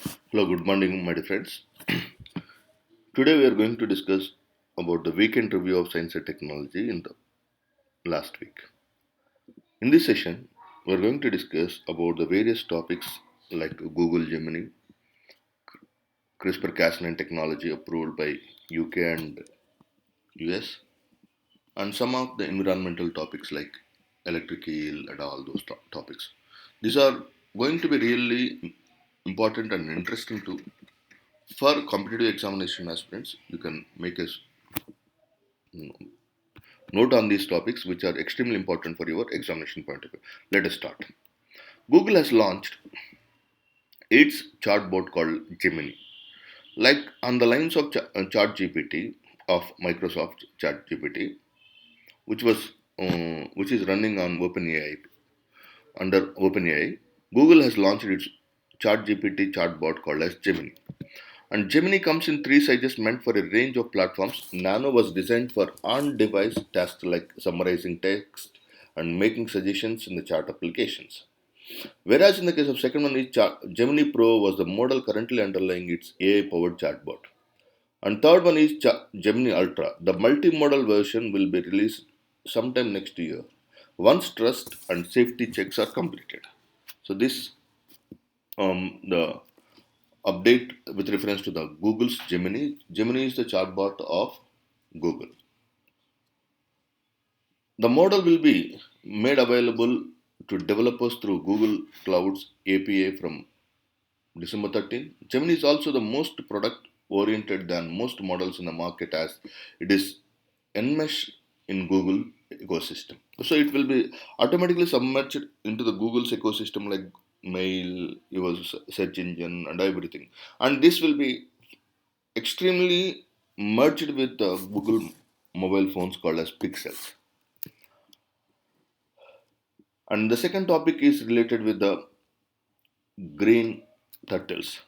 Hello, good morning, my dear friends. Today we are going to discuss about the weekend review of science and technology in the last week. In this session, we are going to discuss about the various topics like Google Gemini, CRISPR-Cas9 technology approved by UK and US, and some of the environmental topics like electric eel and all those topics. These are going to be really important and interesting to for competitive examination aspirants. You can make a note on these topics which are extremely important for your examination point of view. Let us start. Google has launched its chatbot called Gemini. Like on the lines of ChatGPT of Microsoft ChatGPT, which is running on OpenAI under OpenAI, Google has launched its ChatGPT chatbot called as Gemini. And Gemini comes in three sizes meant for a range of platforms. Nano was designed for on-device tasks like summarizing text and making suggestions in the chat applications. Whereas in the case of second one is Gemini Pro was the model currently underlying its AI-powered chatbot. And third one is Gemini Ultra. The multi-modal version will be released sometime next year once trust and safety checks are completed. So this the update with reference to the Google's Gemini. Gemini is the chatbot of Google. The model will be made available to developers through Google Cloud's API from December 13. Gemini is also the most product oriented than most models in the market as it is enmeshed in Google ecosystem. So it will be automatically submerged into the Google's ecosystem like mail, your search engine and everything. And this will be extremely merged with the Google mobile phones called as Pixels. And the second topic is related with the green turtles.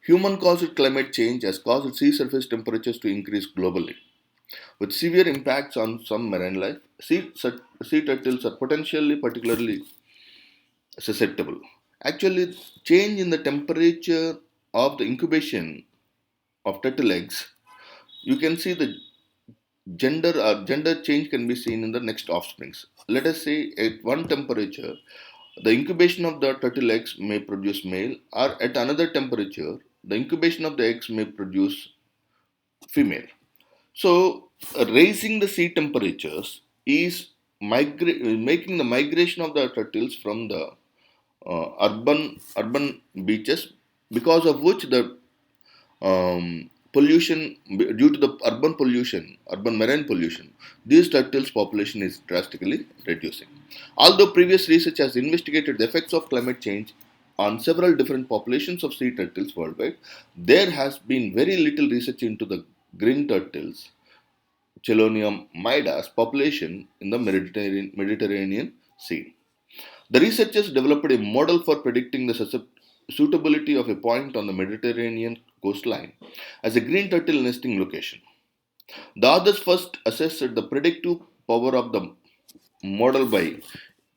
Human caused climate change has caused sea surface temperatures to increase globally, with severe impacts on some marine life. Sea turtles are potentially particularly susceptible. Actually, change in the temperature of the incubation of turtle eggs, you can see the gender change can be seen in the next offsprings. Let us say at one temperature, the incubation of the turtle eggs may produce male, or at another temperature, the incubation of the eggs may produce female. So, raising the sea temperatures is making the migration of the turtles from the urban beaches, because of which the pollution due to the urban marine pollution, these turtles population is drastically reducing. Although previous research has investigated the effects of climate change on several different populations of sea turtles worldwide, there has been very little research into the green turtles, Chelonium midas population in the Mediterranean Sea. The researchers developed a model for predicting the suitability of a point on the Mediterranean coastline as a green turtle nesting location. The authors first assessed the predictive power of the model by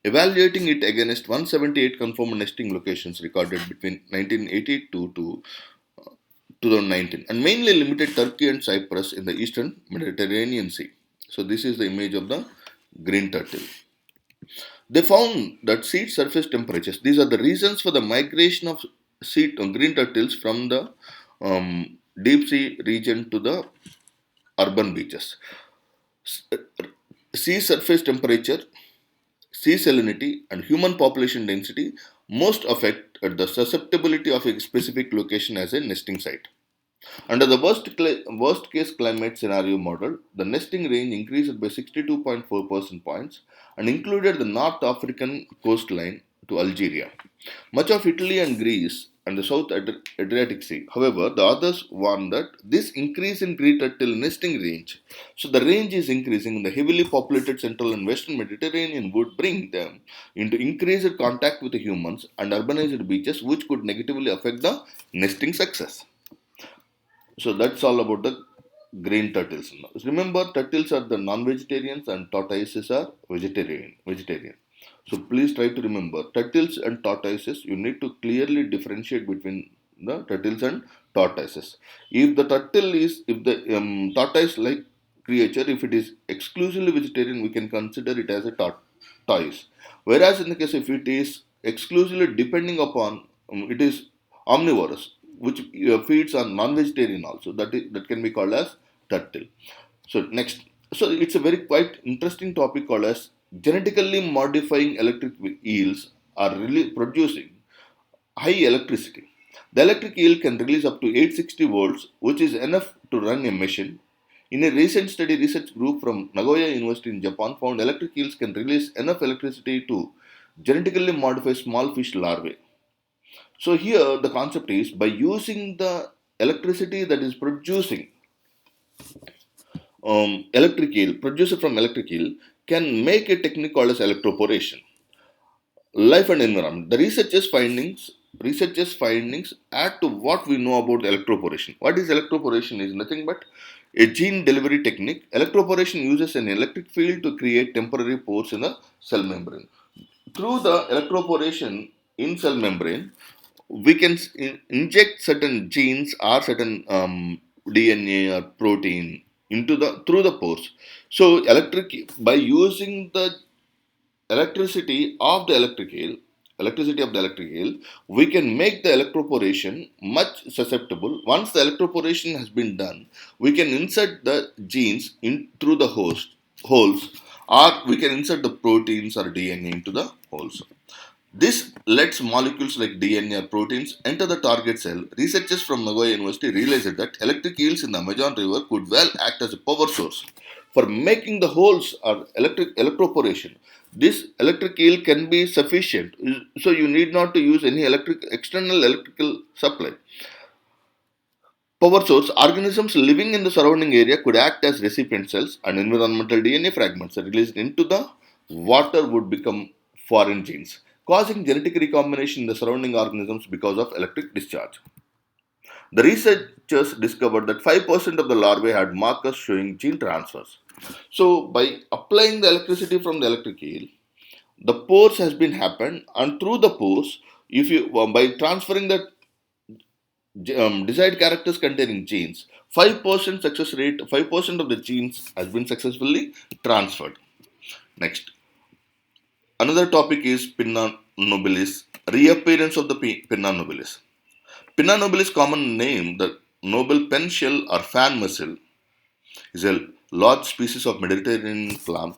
evaluating it against 178 confirmed nesting locations recorded between 1982 to 2019, and mainly limited Turkey and Cyprus in the eastern Mediterranean Sea. So, this is the image of the green turtle. They found that sea surface temperatures, these are the reasons for the migration of green turtles from the deep sea region to the urban beaches. Sea surface temperature, sea salinity, and human population density most affect the susceptibility of a specific location as a nesting site. Under the worst case climate scenario model, the nesting range increased by 62.4 percent points and included the North African coastline to Algeria, much of Italy and Greece, and the South Adriatic Sea. However, the authors warn that this increase in green turtle nesting range, so the range is increasing in the heavily populated central and western Mediterranean, would bring them into increased contact with the humans and urbanized beaches, which could negatively affect the nesting success. So that's all about the green turtles. Remember, turtles are the non-vegetarians and tortoises are vegetarian. So please try to remember turtles and tortoises. You need to clearly differentiate between the turtles and tortoises. If the tortoise like creature, if it is exclusively vegetarian, we can consider it as a tortoise. Whereas in the case if it is exclusively depending upon, it is omnivorous, which feeds on non-vegetarian also, that can be called as turtle. So next, so it's a very quite interesting topic called as genetically modifying electric eels are really producing high electricity. The electric eel can release up to 860 volts, which is enough to run a machine. In a recent study, research group from Nagoya University in Japan found electric eels can release enough electricity to genetically modify small fish larvae. So here the concept is by using the electricity that is producing electric eel, producer from electric eel, can make a technique called as electroporation. Life and environment. The researchers' findings add to what we know about electroporation. What is electroporation? Is nothing but a gene delivery technique. Electroporation uses an electric field to create temporary pores in the cell membrane. Through the electroporation in cell membrane, we can inject certain genes or certain DNA or protein into the through the pores. So electric by using the electricity of the electric eel, we can make the electroporation much susceptible. Once the electroporation has been done, we can insert the genes in through the holes, or we can insert the proteins or DNA into the holes. This lets molecules like DNA or proteins enter the target cell. Researchers from Nagoya University realized that electric eels in the Amazon River could well act as a power source for making the holes or electroporation. This electric eel can be sufficient, so you need not to use any external electrical supply. Power source organisms living in the surrounding area could act as recipient cells, and environmental DNA fragments released into the water would become foreign genes, causing genetic recombination in the surrounding organisms because of electric discharge. The researchers discovered that 5% of the larvae had markers showing gene transfers. So, by applying the electricity from the electric eel, the pores has been happened, and through the pores, if you by transferring the desired characters containing genes, 5% success rate, 5% of the genes has been successfully transferred. Next, another topic is Pinna nobilis, reappearance of the Pinna nobilis. Pinna nobilis, common name, the noble pen shell or fan mussel, is a large species of Mediterranean clam,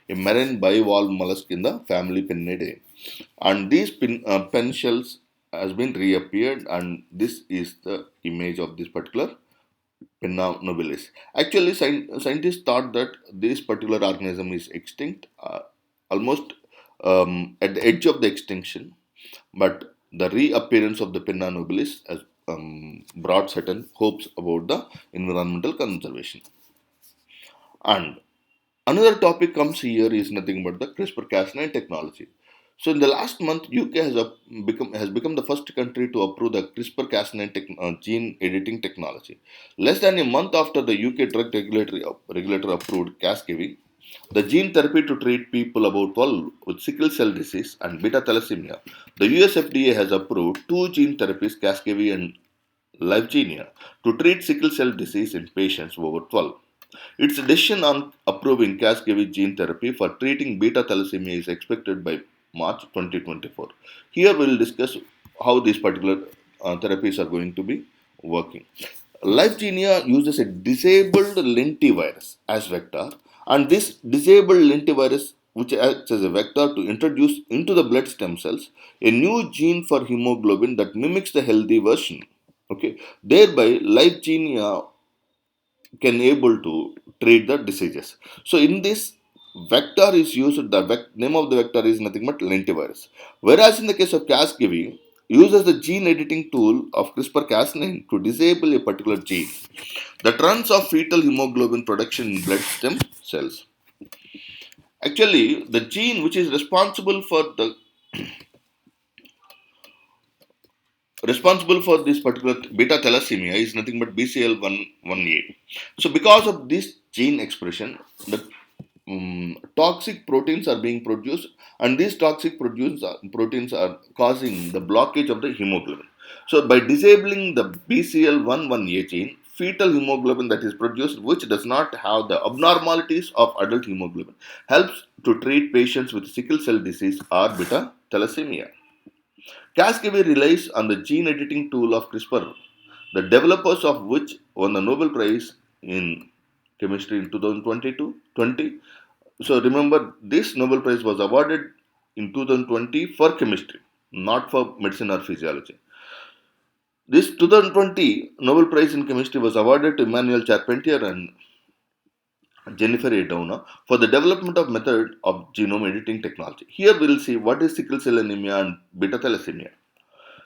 a marine bivalve mollusk in the family Pinnidae. And these pen shells has been reappeared, and this is the image of this particular Pinna nobilis. Actually, scientists thought that this particular organism is extinct, almost at the edge of the extinction, but the reappearance of the Pinna nobilis has brought certain hopes about the environmental conservation. And another topic comes here is nothing but the CRISPR-Cas9 technology. So in the last month, UK has become the first country to approve the CRISPR-Cas9 gene editing technology. Less than a month after the UK drug regulator approved Casgevy, the gene therapy to treat people about 12 with sickle cell disease and beta thalassemia, the US FDA has approved two gene therapies, Casgevy and Lyfgenia, to treat sickle cell disease in patients over 12. Its decision on approving Casgevy gene therapy for treating beta thalassemia is expected by March 2024. Here we will discuss how these particular therapies are going to be working. Lyfgenia uses a disabled lentivirus as vector, and this disabled lentivirus, which acts as a vector to introduce into the blood stem cells a new gene for hemoglobin that mimics the healthy version. Okay, thereby Lyfgenia can able to treat the diseases. So in this vector is used, the name of the vector is nothing but lentivirus. Whereas in the case of Casgevy, uses the gene editing tool of CRISPR-Cas9 to disable a particular gene that runs off fetal hemoglobin production in blood stem cells. Actually, the gene which is responsible for this particular beta thalassemia is nothing but BCL1A. So because of this gene expression, the toxic proteins are being produced, and these proteins are causing the blockage of the hemoglobin. So, by disabling the BCL11A gene, fetal hemoglobin that is produced, which does not have the abnormalities of adult hemoglobin, helps to treat patients with sickle cell disease or beta thalassemia. Cascade relies on the gene editing tool of CRISPR, the developers of which won the Nobel Prize in chemistry in 2020. So remember, this Nobel Prize was awarded in 2020 for chemistry, not for medicine or physiology. This 2020 Nobel Prize in chemistry was awarded to Emmanuel Charpentier and Jennifer Doudna for the development of method of genome editing technology. Here we will see what is sickle cell anemia and beta thalassemia.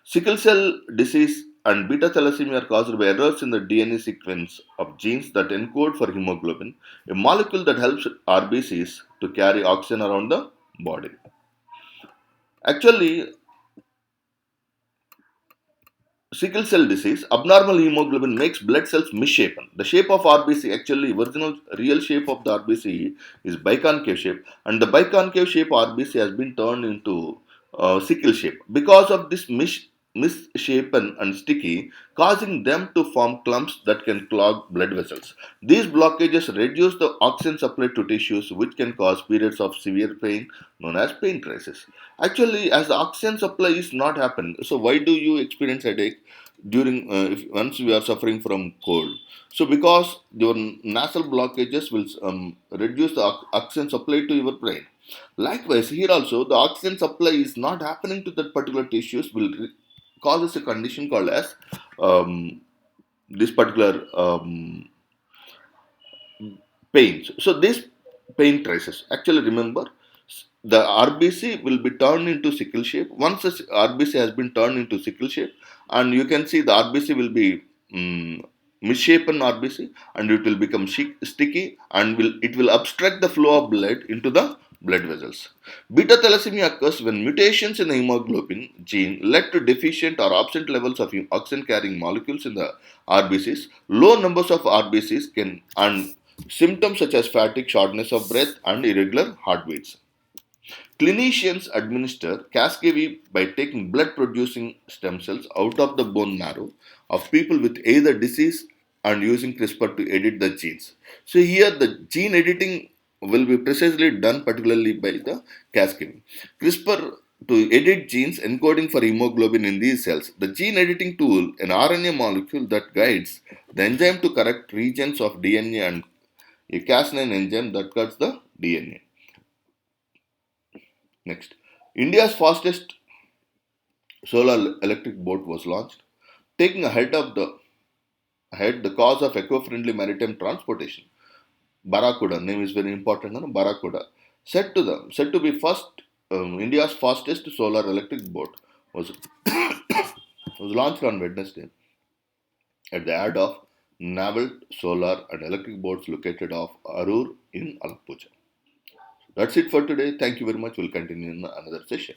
Sickle cell disease and beta thalassemia are caused by errors in the DNA sequence of genes that encode for hemoglobin, a molecule that helps RBCs to carry oxygen around the body. Actually, sickle cell disease, abnormal hemoglobin makes blood cells misshapen. The shape of RBC, actually, original real shape of the RBC is biconcave shape, and the biconcave shape RBC has been turned into sickle shape. Because of this misshapen and sticky, causing them to form clumps that can clog blood vessels. These blockages reduce the oxygen supply to tissues, which can cause periods of severe pain known as pain crisis. Actually, as the oxygen supply is not happening, so why do you experience headache during if once you are suffering from cold? So because your nasal blockages will reduce the oxygen supply to your brain. Likewise, here also the oxygen supply is not happening to that particular tissues will causes a condition called as this particular pains. So this pain traces. Actually, remember the RBC will be turned into sickle shape. Once the RBC has been turned into sickle shape, and you can see the RBC will be misshapen RBC, and it will become sticky, and it will obstruct the flow of blood into the blood vessels. Beta thalassemia occurs when mutations in the hemoglobin gene led to deficient or absent levels of oxygen carrying molecules in the RBCs. Low numbers of RBCs can and symptoms such as fatigue, shortness of breath, and irregular heartbeats. Clinicians administer Casgevy by taking blood producing stem cells out of the bone marrow of people with either disease and using CRISPR to edit the genes. So, here the gene editing will be precisely done particularly by the Casgevy. CRISPR to edit genes encoding for hemoglobin in these cells. The gene editing tool, an RNA molecule that guides the enzyme to correct regions of DNA and a Cas9 enzyme that cuts the DNA. Next, India's fastest solar electric boat was launched, taking ahead the cause of eco-friendly maritime transportation. Barracuda name is very important. No? Barracuda said to be first India's fastest solar electric boat was was launched on Wednesday at the yard of naval solar and electric boats located off Arur in Alappuzha. That's it for today. Thank you very much. We'll continue in another session.